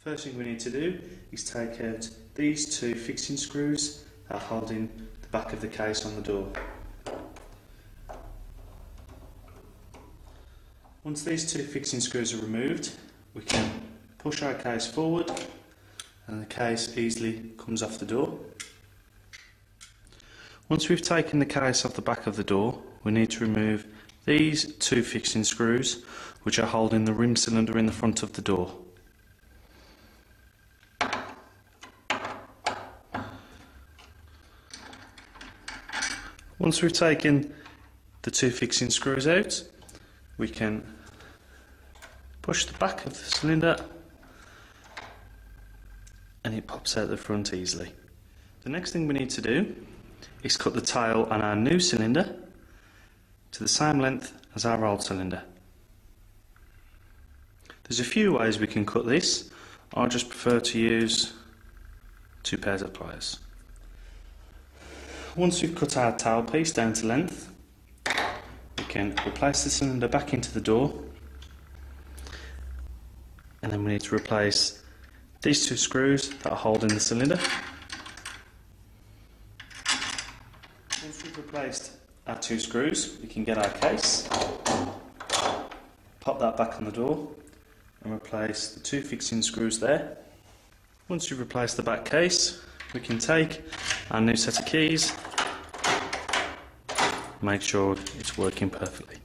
First thing we need to do is take out these two fixing screws that are holding the back of the case on the door. Once these two fixing screws are removed, we can push our case forward and the case easily comes off the door. Once we've taken the case off the back of the door, we need to remove these two fixing screws which are holding the rim cylinder in the front of the door. Once we've taken the two fixing screws out, we can push the back of the cylinder and it pops out the front easily. The next thing we need to do is cut the tail on our new cylinder to the same length as our old cylinder. There's a few ways we can cut this. I just prefer to use 2 pairs of pliers. Once we've cut our tail piece down to length, we can replace the cylinder back into the door, and then we need to replace these two screws that are holding the cylinder. Once we've replaced our 2 screws, we can get our case, pop that back on the door and replace the 2 fixing screws there. Once you've replaced the back case, we can take our new set of keys, make sure it's working perfectly.